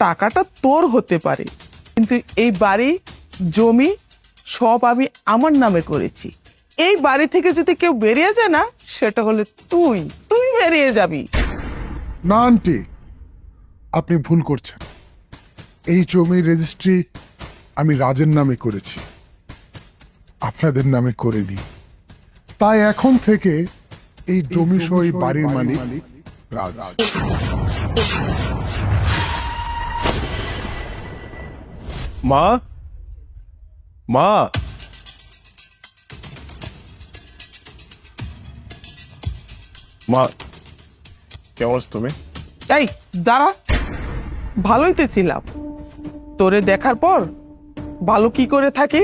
টাকাটা তোর হতে পারে, কিন্তু এই বাড়ি জমি সব আমি আমার নামে করেছি। এই বাড়ি থেকে যদি কেউ বেরিয়ে যায় না, সেটা হলে তুই তুই বেরিয়ে যাবি। না আন্টি, আপনি ভুল করছেন। এই জমির রেজিস্ট্রি আমি রাজের নামে করেছি, আপনাদের নামে করিনি। তাই এখন থেকে এই জমি সহ এই বাড়ির মালিক রাজ। মা, মা, মা, কেমন আছো তুমি? এই দাঁড়া, ভালোই তো ছিলাম, তোরে দেখার পর ভালো কি করে থাকি?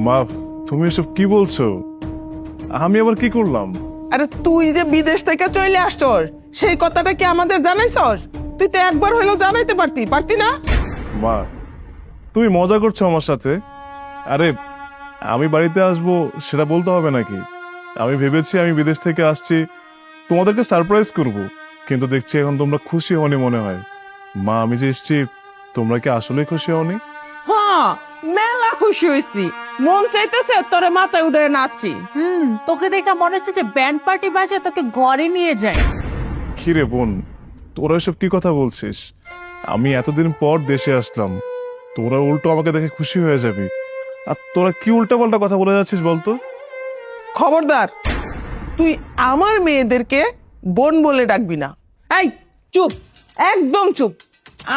মা, তুমি এসব কি বলছো? আমি আবার কি করলাম? আরে তুই যে বিদেশ থেকে চলে আসছস, সেই কথাটা কি আমাদের জানাইছস? তুই তো একবার হলেও জানাইতে পারতি না? মা, তুমি মজা করছো আমার সাথে? আরে, আমি বাড়িতে আসবো সেটা বলতে হবে নাকি? আমি ভেবেছি আমি বিদেশ থেকে আসছি, তোমাদেরকে সারপ্রাইজ করব, কিন্তু দেখছি এখন তোমরা খুশি হওনি মনে হয়। মা, আমি যে এসছি, তোমরা কি আসলে খুশি হওনি? হ্যাঁ, মেলা খুশি হয়েছি, মন চাইতেছে তোরে মাথায় উঠে নাচি। তোকে দেখে মনে হচ্ছে যে ব্যান্ড পার্টি বাজে তোকে ঘরে নিয়ে যায়। কিরে বোন, তোরা এসব কি কথা বলছিস? আমি এতদিন পর দেশে আসলাম, তোরা উল্টো আমাকে দেখে খুশি হয়ে যাবি। আর তোরা কি উল্টা পাল্টা কথা বলে যাচ্ছিস বলতো? খবরদার, তুই আমার মেয়েদেরকে বোন বলে ডাকবি না। এই চুপ, একদম চুপ,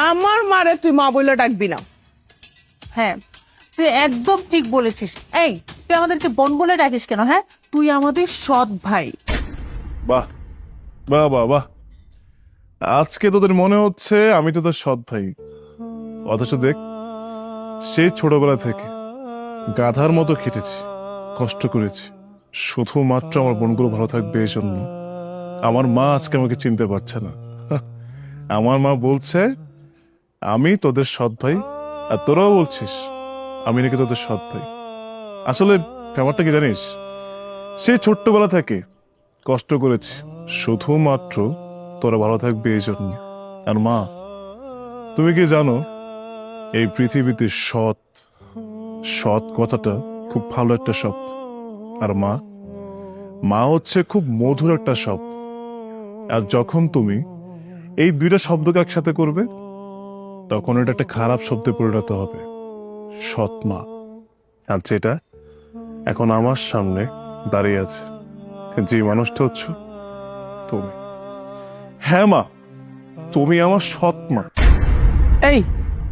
আমার মারে তুই মা বলে ডাকবি না। হ্যাঁ, তুই একদম ঠিক বলেছিস। এই, তুই আমাদেরকে বোন বলে ডাকিস কেন? হ্যাঁ, তুই আমাদের সৎ ভাই। বাহ, বাহ, বাহ, বাহ, আজকে তোদের মনে হচ্ছে আমি তোদের সৎ ভাই, অথচ দেখ, সেই ছোটবেলা থেকে গাধার মতো খেটেছি, কষ্ট করেছি, শুধুমাত্র আমার বোনগুলো ভালো থাকবে এই জন্য। আমার মা আজকে আমাকে চিনতে পারছে না। আমার মা বলছে আমি তোদের সৎ ভাই, আর তোরাও বলছিস আমি নাকি তোদের সৎ ভাই। আসলে ব্যাপারটা কি জানিস, সেই ছোট্টবেলা থেকে কষ্ট করেছি শুধুমাত্র তোরা ভালো থাকবে এই জন্য। আর মা, তুমি কি জানো এই পৃথিবীতে সৎ সৎ কথাটা খুব ভালো একটা শব্দ। আর মা, মা হচ্ছে খুব মধুর একটা শব্দ। আর যখন তুমি এই দুইটা শব্দকে একসাথে করবে, তখন এটা একটা খারাপ শব্দে পরিণত হবে, সৎ মা। আর যেটা এখন আমার সামনে দাঁড়িয়ে আছে, যে মানুষটা হচ্ছ তুমি। হ্যাঁ মা, তুমি আমার সৎ মা। এই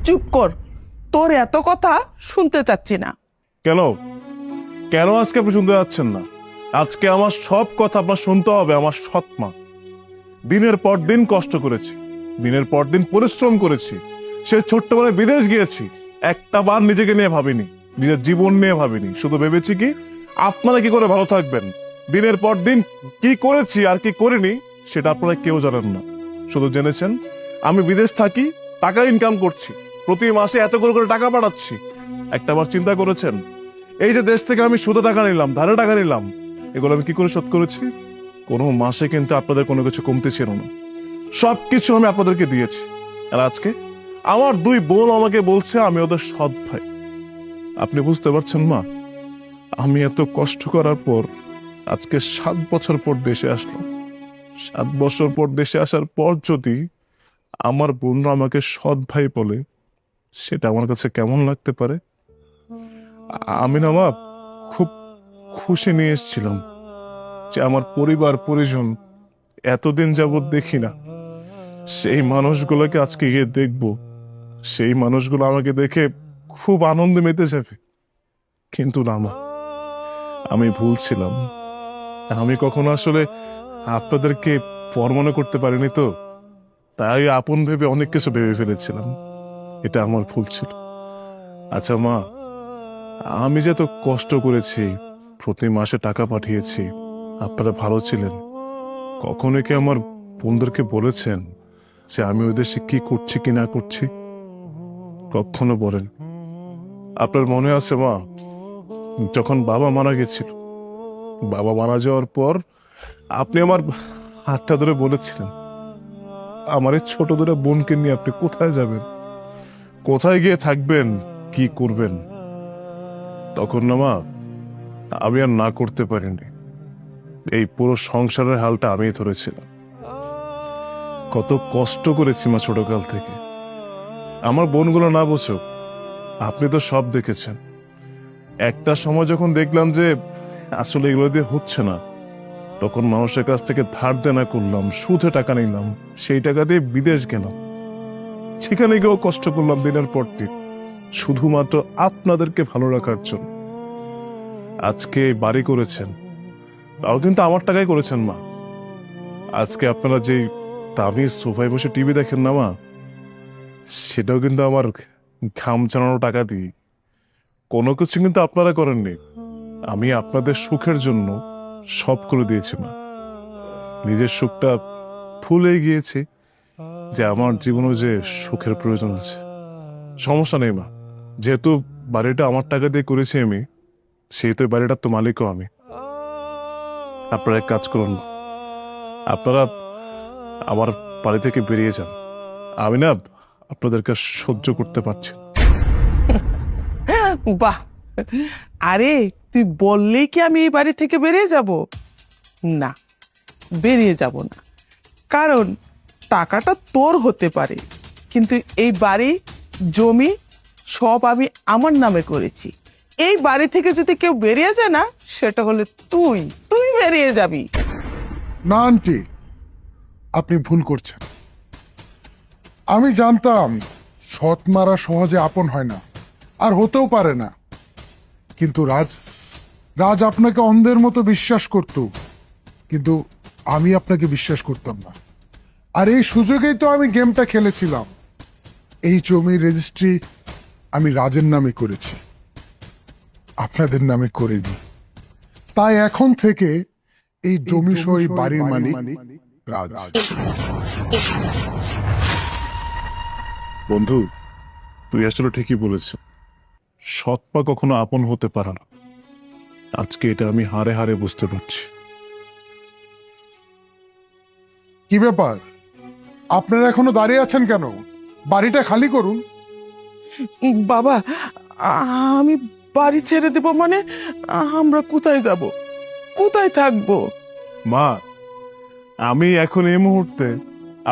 চুপ কর, তোর এত কথা শুনতে চাচ্ছি না। কেন কেন আজকে আপনি শুনতে যাচ্ছেন না? আজকে আমার সব কথা আপনার শুনতে হবে। আমার সৎ মা, দিনের পর দিন কষ্ট করেছি, দিনের পর দিন পরিশ্রম করেছি, সে ছোট্টবেলায় বিদেশ গিয়েছি, একটা বার নিজেকে নিয়ে ভাবিনি, নিজের জীবন নিয়ে ভাবিনি, শুধু ভেবেছি কি আপনারা কি করে ভালো থাকবেন। দিনের পর দিন কি করেছি আর কি করিনি সেটা আপনারা কেউ জানেন না, শুধু জেনেছেন আমি বিদেশ থাকি, টাকা ইনকাম করছি, প্রতি মাসে এত করে করে টাকা পাঠাচ্ছি। একটা বার চিন্তা করেছেন এই যে দেশ থেকে আমি সুদে টাকা নিলাম, ধারে টাকা নিলাম, এগুলো আমি কি করে শোধ করেছি? কোনো মাসে কিন্তু আপনাদের কোনো কিছু কমতে ছিল না, সবকিছু আমি আপনাদেরকে দিয়েছি। আর আজকে আমার দুই বোন আমাকে বলছে আমি ওদের সৎ ভাই। আপনি বুঝতে পারছেন মা, আমি এত কষ্ট করার পর আজকে 7 বছর পর দেশে আসলাম। 7 বছর পর দেশে আসার পর যদি আমার বোনরা আমাকে সৎ ভাই বলে, সেটা আমার কাছে কেমন লাগতে পারে? আমি না মা, খুব খুশি নিয়ে এসেছিলাম যে আমার পরিবার পরিজন এতদিন যাবৎ দেখি না, সেই মানুষগুলোকে আজকে গিয়ে দেখবো, সেই মানুষগুলো আমাকে দেখে খুব আনন্দে মেতে যাবে। কিন্তু না মা, আমি ভুল ছিলাম। আমি কখনো আসলে আপনাদেরকে পর মনে করতে পারিনি, তো তাই আপন ভেবে অনেক কিছু ভেবে ফেলেছিলাম, এটা আমার ভুল ছিল। আচ্ছা মা, আমি যে এত কষ্ট করেছি, প্রতি মাসে টাকা পাঠিয়েছি, আপনারা ভালো ছিলেন, কখনো কি আমার বন্ধুদেরকে বলেছেন যে আমি ওই দেশে কি করছি কি না করছি? কখনো বলেন? আপনার মনে আছে মা, যখন বাবা মারা গেছিল, বাবা মারা যাওয়ার পর আপনি আমার হাতটা ধরে বলেছিলেন আমার এই ছোট দুটো বোনকে নিয়ে আপনি কোথায় যাবেন, কোথায় গিয়ে থাকবেন, কি করবেন? তখন না মা, আমি আর না করতে পারিনি। এই পুরো সংসারের হালটা আমিই ধরেছিলাম। কত কষ্ট করেছি মা ছোটকাল থেকে। আমার বোনগুলো না বুঝুক, আপনি তো সব দেখেছেন। একটা সময় যখন দেখলাম যে আসলে এগুলো দিয়ে হচ্ছে না, তখন মানুষের কাছ থেকে ধার দেনা করলাম, সুদে টাকা নিলাম, সেই টাকা দিয়ে বিদেশ গেলাম। সেখানে গিয়েও কষ্ট করলাম দিনের পর দিন, শুধুমাত্র আপনাদেরকে ভালো রাখার জন্য। আজকে বাড়ি করেছেন, তাও কিন্তু আমার টাকায় করেছেন মা। আজকে আপনারা যে দামি সোফায় বসে টিভি দেখেন না মা, সেটাও কিন্তু আমার ঘাম চালানো টাকা দিই। কোনো কিছু কিন্তু আপনারা করেননি, আমি আপনাদের সুখের জন্য সব করে দিয়েছি মা। নিজের সুখটা ভুলে গিয়েছি যে আমার জীবনে যে সুখের প্রয়োজন আছে। সমস্যা নেই মা, যেহেতু বাড়িটা আমার টাকা দিয়ে করেছি আমি, সেহেতু বাড়িটার তো মালিকও আমি। আপনারা এক কাজ করুন, আপনারা আমার বাড়ি থেকে বেরিয়ে যান। আমি না আপনাদেরকে সহ্য করতে পারছি না। বাহ, আরে তুই বললেই কি আমি এই বাড়ি থেকে বেরিয়ে যাব? না, বেরিয়ে যাব না। কারণ টাকাটা তোর হতে পারে, কিন্তু এই বাড়ি জমি সব আমি আমার নামে করেছি। এই বাড়ি থেকে যদি কেউ বেরিয়ে যায় না, সেটা হলে তুই তুই বেরিয়ে যাবি। না আন্টি, আপনি ভুল করছেন। আমি জানতাম সৎ মারা সহজে আপন হয় না, আর হতেও পারে না। কিন্তু রাজ রাজ আপনাকে অন্ধের মতো বিশ্বাস করত, কিন্তু আমি আপনাকে বিশ্বাস করতাম না। আর এই সুযোগেই তো আমি গেমটা খেলেছিলাম। এই জমির রেজিস্ট্রি আমি রাজের নামে করেছি, আপনাদের নামে করিনি। তাই এখন থেকে এই জমি সহ এই বাড়ির মালিক রাজ। বন্ধু, তুই আসলে ঠিকই বলেছ, সৎ পা কখনো আপন হতে পারে না। আজকে এটা আমি হারে হারে বুঝতে পারছি। কি ব্যাপার, আপনারা এখনো দাঁড়িয়ে আছেন কেন? বাড়িটা খালি করুন। বাবা, আমি বাড়ি ছেড়ে দেব মানে? আমরা কোথায় যাব, কোথায় থাকবো? মা, আমি এখন এই মুহূর্তে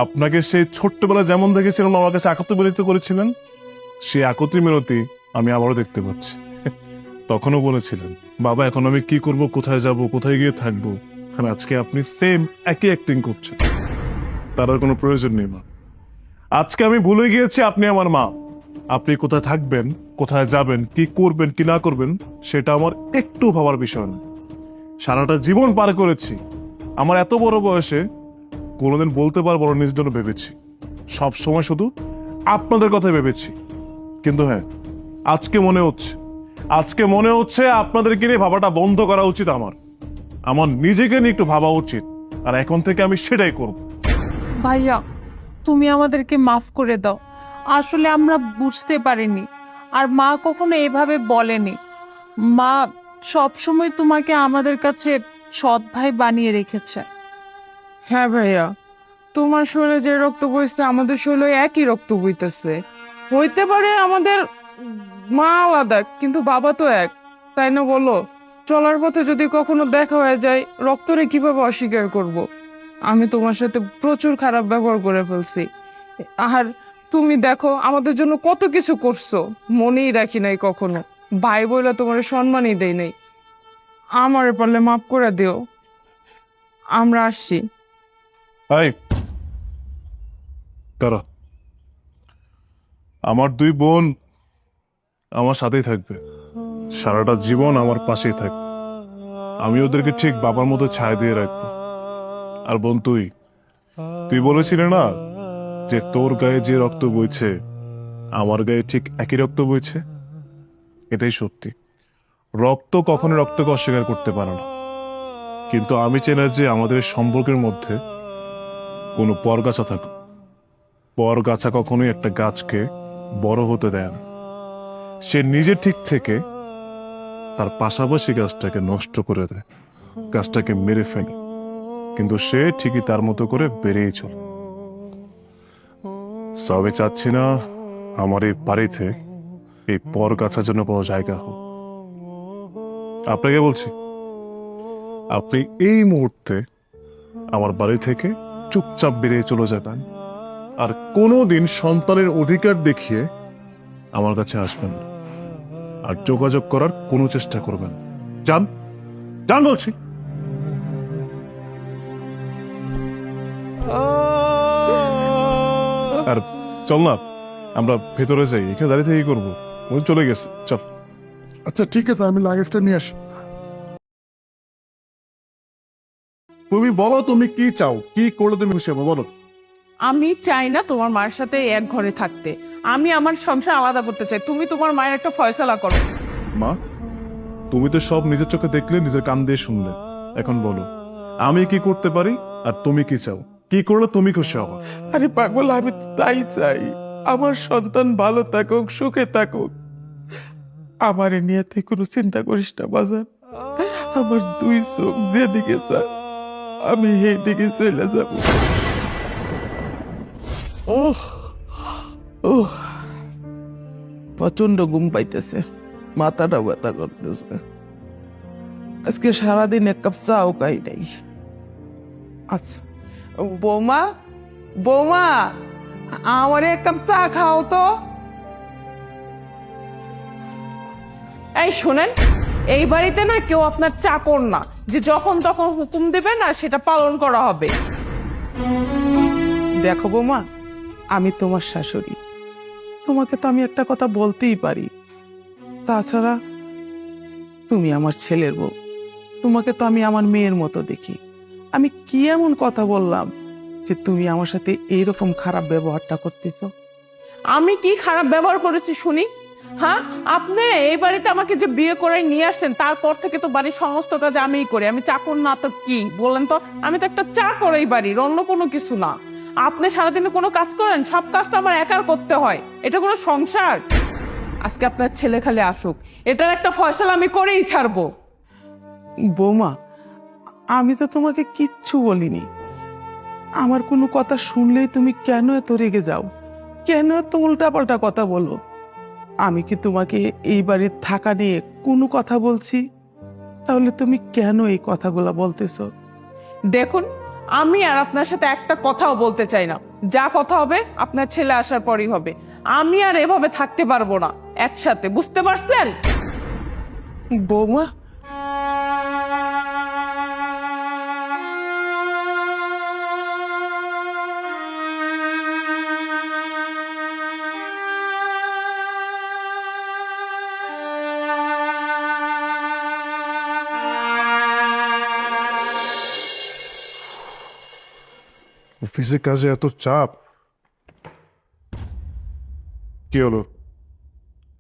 আপনাকে সেই ছোট্টবেলা যেমন দেখেছিলাম আমার কাছে একত্র মিলিত করেছিলেন, সেই একত্রী মিনতি আমি আবারও দেখতে পাচ্ছি। তখনও বলেছিলেন বাবা এখন আমি কি করব, কোথায় যাব, কোথায় গিয়ে থাকবো, আর আজকে আপনি সেম একই অ্যাক্টিং করছেন। তার আর কোনো প্রয়োজন নেই মা। আজকে আমি ভুলে গিয়েছি আপনি আমার মা। আপনি কোথায় থাকবেন, কোথায় যাবেন, কি করবেন কি না করবেন, সেটা আমার একটু ভাবার বিষয় না। সারাটা জীবন পার করেছি, আমার এত বড় বয়সে কোনোদিন বলতে পারবো না নিজের জন্য ভেবেছি। সব সময় শুধু আপনাদের কথাই ভেবেছি। কিন্তু হ্যাঁ, আজকে মনে হচ্ছে আপনাদেরকে নিয়ে ভাবাটা বন্ধ করা উচিত। আমার নিজেকে নিয়ে একটু ভাবা উচিত, আর এখন থেকে আমি সেটাই করব। ভাইয়া, তুমি আমাদেরকে মাফ করে দাও। আসলে আমরা বুঝতে পারিনি, আর মা কখনো এভাবে বলেনি। মা সবসময় তোমাকে আমাদের কাছে সৎ ভাই বানিয়ে রেখেছে। হ্যাঁ ভাইয়া, তোমার শরীরে যে রক্ত বইছে আমাদের শরীরে একই রক্ত বইতেছে। হইতে পারে আমাদের মা আলাদা, কিন্তু বাবা তো এক, তাই না বলো? চলার পথে যদি কখনো দেখা হয়ে যায়, রক্তরে কিভাবে অস্বীকার করব? আমি তোমার সাথে প্রচুর খারাপ ব্যবহার করে ফেলছি, আর তুমি দেখো আমাদের জন্য কত কিছু করছো, মনেই রাখি নাই কখনো। ভাই বইলা তোমার সম্মানই দেই নাই। আমারে পারলে মাফ করে দিও। আমরা আসছি। এই তারা, আমার দুই বোন আমার সাথেই থাকবে, সারাটা জীবন আমার পাশেই থাকবে। আমি ওদেরকে ঠিক বাবার মতো ছায়া দিয়ে রাখবো। আর বোন, তুই বলেছিলে না যে তোর গায়ে যে রক্ত বইছে আমার গায়ে ঠিক একই রক্ত বইছে? এটাই সত্যি। রক্ত কখনো রক্তকে অস্বীকার করতে পারে না। কিন্তু আমি চাই না যে আমাদের সম্পর্কের মধ্যে কোনো পরগাছা থাকুক। পরগাছা কখনোই একটা গাছকে বড় হতে দেয় না। সে নিজে ঠিক থেকে তার পাশাপাশি গাছটাকে নষ্ট করে দেয়, গাছটাকে মেরে ফেলে, কিন্তু সে ঠিকই তার মতো করে বেড়েই চলে। So, আমি চাচ্ছি না আমার এই বাড়িতে এই পর গাছার জন্য কোনো জায়গা হোক। আপনাকে বলছি, আপনি এই মুহূর্তে আমার বাড়ি থেকে চুপচাপ বেরিয়ে চলে যাবেন, আর কোনোদিন সন্তানের অধিকার দেখিয়ে আমার কাছে আসবেন না, আর যোগাযোগ করার কোনো চেষ্টা করবেন না। যান, যান বলছি। আর চল না, আমরা ভেতরে যাই, এখানে দাঁড়িয়ে থেকে কি করবো? ও চলে গেছে, চল। আচ্ছা ঠিক আছে, আমি লাগেজটা নিয়ে আসি। তুমি বলো, তুমি কি চাও, কি করলে তুমি খুশি হবে, বলো। আমি চাই না তোমার মায়ের সাথে এক ঘরে থাকতে। আমি আমার সংসার আলাদা করতে চাই। তুমি তোমার মায়ের একটা ফয়সালা করো। মা, তুমি তো সব নিজের চোখে দেখলে, নিজের কান দিয়ে শুনলে। এখন বলো, আমি কি করতে পারি আর তুমি কি চাও? কি করলে তুমি খুশি হবো? আরে পাগল, আমি তো তাই চাই, আমার সন্তান ভালো থাকুক, সুখে থাকুক। আমার নিয়ে তুই কোনো চিন্তা করিস না বাজার। আমার দুই চোখ যেদিকে চায় আমি সেই দিকে চলে যাব। ওহ ওহ, প্রচন্ড ঘুম পাইতেছে, মাথাটা ব্যথা করতেছে। আজকে সারাদিন এক কাপ চাও খাই নাই। আচ্ছা বৌমা, বৌমা, আমার এক কাপ চা খাও তো। এই শোনেন, এই বাড়িতে না কেউ আপনার চাকর না যে যখন তখন হুকুম দেবে না সেটা পালন করা হবে। দেখো বৌমা, আমি তোমার শাশুড়ি, তোমাকে তো আমি একটা কথা বলতেই পারি। তাছাড়া তুমি আমার ছেলের বউ, তোমাকে তো আমি আমার মেয়ের মতো দেখি। আমি কি এমন কথা বললাম যে তুমি আমার সাথে এইরকম খারাপ ব্যবহারটা করতেছো? আমি কি খারাপ ব্যবহার করেছি শুনি? হ্যাঁ, আপনি এই বাড়িতে আমাকে যে বিয়ে করে নিয়ে আসছেন তারপর থেকে তো বাড়ির সমস্ত কাজ আমিই করি। আমি চাকর না তো কি বলেন তো? আমি তো একটা চাকর এই বাড়ির, অন্য কোনো কিছু না। আপনি সারাদিনে কোনো কাজ করেন? সব কাজ তো আমার একার করতে হয়। এটা কোনো সংসার? আজকে আপনার ছেলে খালি আসুক, এটার একটা ফয়সালা আমি করেই ছাড়বো। বৌমা, আমি তো তোমাকে কিচ্ছু বলিনি। আমার কোনো কথা শুনলেই তুমি কেন এত রেগে যাও, কেন এত উল্টাপাল্টা কথা বলো? আমি কি তোমাকে এই বাড়ির থাকা নিয়ে কোনো কথা বলছি? তাহলে তুমি কেন এই কথাগুলো বলতেছো? দেখুন, আমি আর আপনার সাথে একটা কথাও বলতে চাই না। যা কথা হবে আপনার ছেলে আসার পরই হবে। আমি আর এভাবে থাকতে পারবো না একসাথে, বুঝতে পারছেন? বৌমা, অফিসের কাজে এত চাপ, কি হলো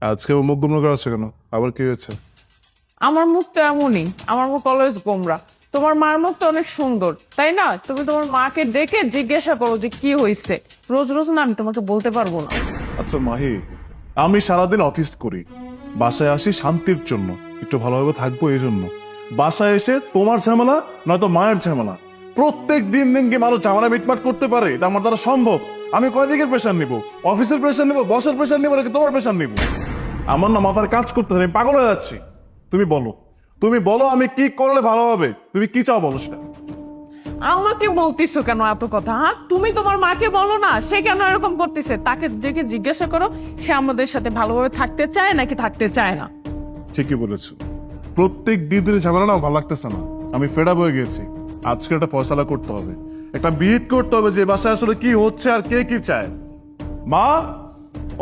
আজকে মুখ গুমরা করা আছে কেন? আবার কি হয়েছে? আমার মুখ তো এমনই, আমার মুখ অলওয়েজ গোমরা। তোমার মার মুখ তো অনেক সুন্দর, তাই না? তুমি তোমার মাকে ডেকে জিজ্ঞাসা করো যে কি হয়েছে। রোজ রোজ না আমি তোমাকে বলতে পারবো না। আচ্ছা মাহি, আমি সারাদিন অফিস করি, বাসায় আসি শান্তির জন্য, একটু ভালোভাবে থাকবো এই জন্য। বাসায় এসে তোমার ঝামেলা নয়তো মায়ের ঝামেলা, প্রত্যেক দিন দিন কি মানুষ ঝামেলা মিটমাট করতে পারে? এটা আমার দ্বারা সম্ভব? আমি কয়দিকের প্রেশার নিব? অফিসের প্রেশার নিব, বসের প্রেশার নিব, নাকি তোমার প্রেশার নিব? আমার না মাথার কাজ করতে হবে, আমি পাগল হয়ে যাচ্ছি। তুমি বলো, তুমি বলো আমি কি করলে ভালো হবে? তুমি কি চাও বলো সেটা। আমাকে বলতিছো কেন এত কথা? হ্যাঁ, তুমি তোমার মাকে বলো না সে কেন এরকম করতেছে। তাকে ডেকে জিজ্ঞাসা করো সে আমাদের সাথে ভালোভাবে থাকতে চায় নাকি থাকতে চায় না। ঠিকই বলেছো, প্রত্যেক দিনের ঝামেলা না ভালো লাগতেছে না, আমি ফেড আপ হয়ে গেছি। আজকে একটা ফয়সালা করতে হবে, একটা বিহিত করতে হবে যে বাসায় আসলে কি হচ্ছে আর কে কি চায়। মা,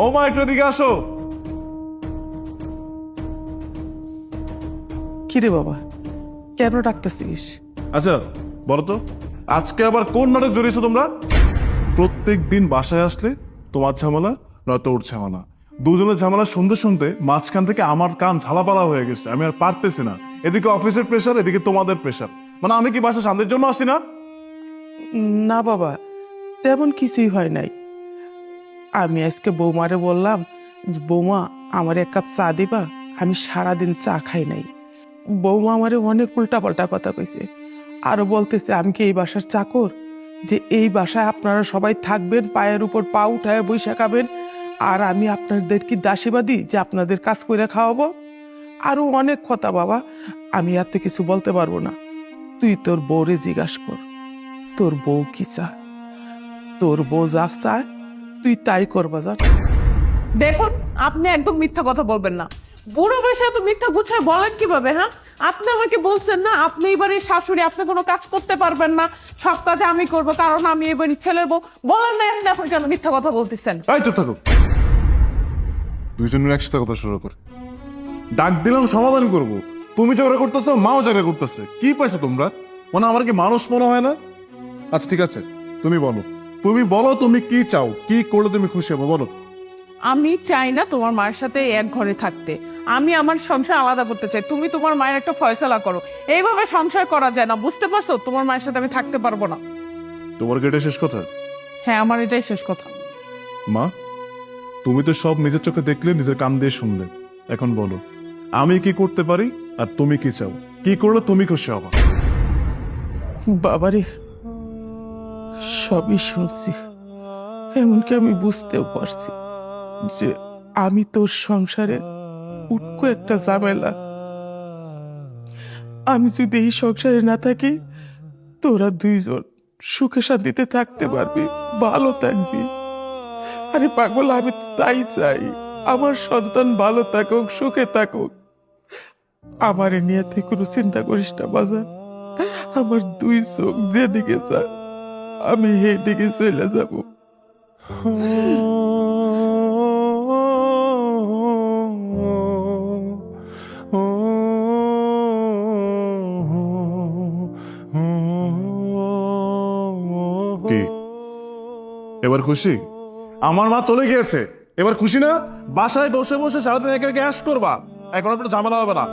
ও মা, একটু এদিকে আসো। কিরে বাবা, কেন ডাকতেছিস? আচ্ছা বলো তো, আজকে আবার কোন নাটক জড়িয়েছো তোমরা? প্রত্যেক দিন বাসায় আসলে তোমার ঝামেলা নয়তো ওর ঝামেলা, দুজনের ঝামেলা শুনতে শুনতে মাঝখান থেকে আমার কান ঝালাপালা হয়ে গেছে, আমি আর পারতেছি না। এদিকে অফিসের প্রেশার, এদিকে তোমাদের প্রেশার, মানে আমি কি বাসা শান্তির জন্য আসি না? না বাবা, তেমন কিছুই হয় নাই। আমি আজকে বৌমারে বললাম যে বৌমা আমার এক কাপ চা দিবা, আমি সারাদিন চা খাই নাই। বৌমা আমারে অনেক উল্টাপাল্টা কথা কইছে, আরো বলতেছে আমি কি এই বাসার চাকর, যে এই বাসায় আপনারা সবাই থাকবেন, পায়ের উপর পা উঠায় বৈশা খাবেন, আর আমি আপনাদের কি দাসীবাদী যে আপনাদের কাজ করে খাওয়াবো? আরো অনেক কথা বাবা, আমি এত কিছু বলতে পারবো না। তুই তোর বউরে জিজ্ঞাসা কর, তোর বউ কি চায়। তোর বউ যা চায় তুই তাই করবা যা। দেখুন, আপনি একদম মিথ্যা কথা বলবেন না। বুড়ো বয়সে এত মিথ্যা গুছায় বলেন কিভাবে? হ্যাঁ, আপনি আমাকে বলছেন না আপনি এবারে শাশুড়ি, আপনি কোনো কাজ করতে পারবেন না, সব কাজ আমি করব কারণ আমি এবারে ছেলের বউ। বলেন না, আপনি এখন কেন মিথ্যা কথা বলতেছেন? এই চুপ থাকো, দুইজনের একসাথে কথা শুরু করে। ডাক দিলাম সমাধান করব, তুমি ঝগড়া করতেছো, মাও ঝগড়া করতেছে। কি পাইছো তোমরা? মানে আমার কি মানুষ মনে হয় না? আচ্ছা ঠিক আছে, তুমি বলো, তুমি বলো তুমি কি চাও, কি করলে তুমি খুশি হবো, বলো। আমি চাই না তোমার মায়ের সাথে এক ঘরে থাকতে, আমি আমার সংসার আলাদা করতে চাই। তুমি তোমার মায়ের একটা ফয়সালা করো, এইভাবে সংসার করা যায় না, বুঝতে পারছো? তোমার মায়ের সাথে আমি থাকতে পারবো না। তোমার কি এটা শেষ কথা? হ্যাঁ, আমার এটাই শেষ কথা। মা, তুমি তো সব নিজের চোখে দেখলে, নিজের কান দিয়ে শুনলে। এখন বলো আমি কি করতে পারি আর তুমি কি চাও, কি করলে তুমি খুশি হবা? বাবারে, সবই শুনছি, এমনকি আমি বুঝতেও পারছি যে আমি তোর সংসারে উটকো একটা ঝামেলা। আমি যদি এই সংসারে না থাকি, তোরা দুইজন সুখে শান্তিতে থাকতে পারবি, ভালো থাকবি। আরে পাগল, আমি তো তাই চাই, আমার সন্তান ভালো থাকুক, সুখে থাকুক। আমার নিয়ে তুই কোনো চিন্তা করিস না বাজার। আমার দুই চোখ যেদিকে যায় আমি সেই দিকে চলে যাব। কি এবার খুশি? আমার মা চলে গিয়েছে, এবার খুশি না? বাসায় বসে বসে সারাদিন একে একে অ্যাশ করবা, এখন আর কোনো ঝামেলা হবে না।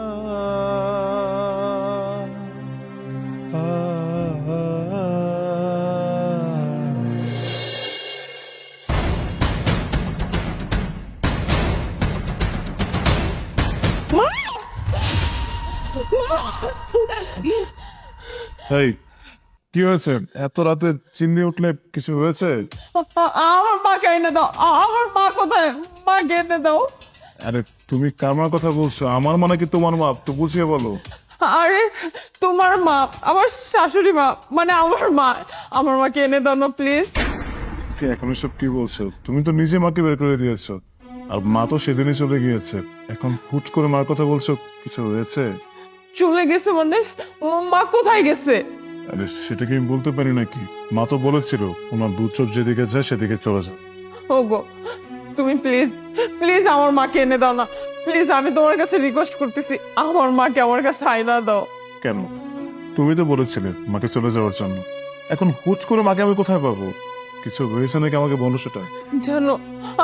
এই কি হয়েছে? এত রাতে চিন্নি উঠলে কিছু হয়েছে? আমার মাকে এনে দাও, আমার মা কোথায়? মাকে এনে দাও। আরে তুমি কার মার কথা বলছো? আমার মানে কি তোমার মা? তো বুঝিয়ে বলো। আরে তোমার মা, আমার শাশুড়ি মা, মানে আমার মা। আমার মাকে এনে দাও না প্লিজ। এখন এসব কি বলছো? তুমি তো নিজে মাকে বের করে দিয়েছো, আর মা তো সেদিনই চলে গিয়েছে। এখন হুট করে মার কথা বলছো, কিছু হয়েছে? চলে গেছে মানে? মা কোথায় গেছে? আরে সেটা কি আমি বলতে পারি নাকি? মা তো বলেছিল ওনার দু চোখ যেদিকে যায় সেদিকে চলে যাও। ওগো, তুমি প্লিজ প্লিজ আমার মাকে এনে দাও না প্লিজ, আমি তোমার কাছে রিকোয়েস্ট করতেছি, আমার মাকে আমার কাছে আইনা দাও। কেন? তুমি তো বলেছিলে মাকে চলে যাওয়ার জন্য, এখন হুট করে মাকে আমি কোথায় পাবো? কিছু হয়েছে নাকি আমাকে বলো সেটা। জানো,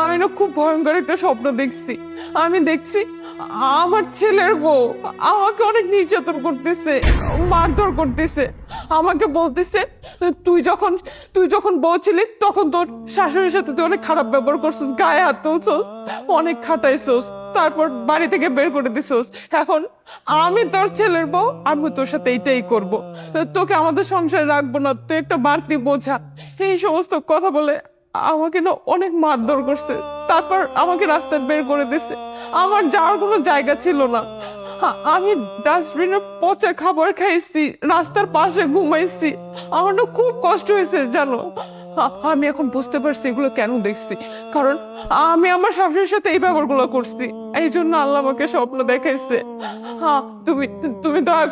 আমি না খুব ভয়ঙ্কর একটা স্বপ্ন দেখছি। আমি দেখছি আমার ছেলের বউ আমাকে অনেক নির্যাতন করতেছে, মারধর করতেছে। আমাকে বলতেছে তুই যখন বউ ছিলি তখন তোর শাশুড়ির সাথে তুই অনেক খারাপ ব্যবহার করছিস, গায়ে হাত তুলছস, অনেক খাটাইছস, তারপর বাড়ি থেকে বের করে দিছস। এখন আমি তোর ছেলের বউ, আমি তোর সাথে এইটাই করব, তোকে আমাদের সংসারে রাখবো না, তুই একটা বাড়তি বোঝা। এই সমস্ত কথা বলে আমাকে না অনেক মারধর করছে, তারপর আমাকে রাস্তায় বের করে দিছে। আমার যাওয়ার কোনো জায়গা ছিল না, আমি ডাস্টবিনে পচা খাবার খাইছি, রাস্তার পাশে ঘুমাইছি। আমার না খুব কষ্ট হয়েছে জানো। আমি এখন বুঝতে পারছি এগুলো কেন দেখছি, কারণ আমি আমার শাশুড়ির সাথে এই ব্যাপারগুলো করছি, এই জন্য আল্লাহ আমাকে স্বপ্ন দেখাইছে। হ্যাঁ, তুমি দয়া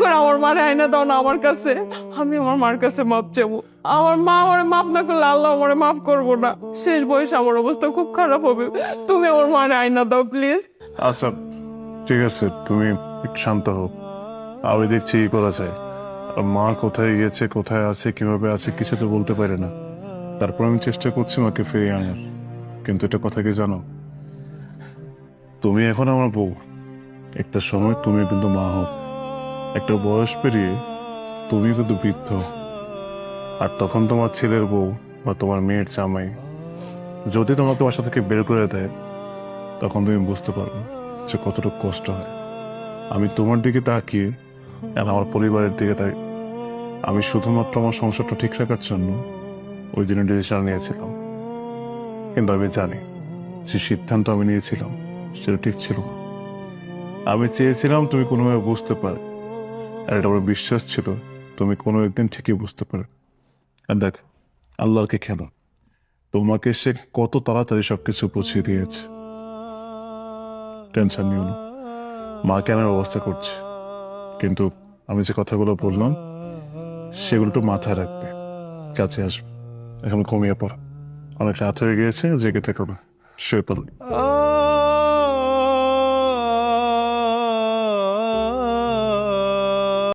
করে আমার মারে আয়না দাও না আমার কাছে, আমি আমার মার কাছে মাপ চাবো। আমার মা আমার মাপ না করলে আল্লাহ আমার মাফ করবো না, শেষ বয়সে আমার অবস্থা খুব খারাপ হবে। তুমি আমার মারে আয়না দাও প্লিজ। আচ্ছা ঠিক আছে, তুমি একটু শান্ত হও, আমি দেখছি কি করা যায়। আর মা কোথায় গিয়েছে, কোথায় আছে, কিভাবে আছে কিছু তো বলতে পারে না, তারপর আমি চেষ্টা করছি মাকে ফিরিয়ে আনার। কিন্তু এটা কথা কি জানো, তুমি এখন আমার বউ, একটা সময় তুমি কিন্তু মা হও, একটা বয়স পেরিয়ে তুমি কিন্তু বৃদ্ধ, আর তখন তোমার ছেলের বউ বা তোমার মেয়ের জামাই যদি তোমাকে বাসা থেকে বের করে দেয়, তখন তুমি বুঝতে পারবে যে কতটুকু কষ্ট হয়। আমি তোমার দিকে তাকিয়ে আর আমার পরিবারের দিকে আমি শুধুমাত্র আমার সংসারটা ঠিক রাখার জন্য ওই দিনে ডিসিশন নিয়েছিলাম, কিন্তু আমি জানি যে সিদ্ধান্ত আমি নিয়েছিলাম সেটা ঠিক ছিল না। আমি চেয়েছিলাম তুমি কোনোভাবে বুঝতে পারো, আর এটা আমার বিশ্বাস ছিল তুমি কোনো একদিন ঠিকই বুঝতে পারো। আর দেখ, আল্লাহকে খেলো, তোমাকে সে কত তাড়াতাড়ি সবকিছু বুঝিয়ে দিয়েছে। টেনশন নিও না, মা কেনার ব্যবস্থা করছে, কিন্তু আমি যে কথাগুলো বললাম সেগুলো একটু মাথায় রাখবে, কাছে আসবে। এখন ঘুমিয়ে পড়ো, অনেক রাত হয়ে গিয়েছে, জেগে থেকো না, শুয়ে পড়ো।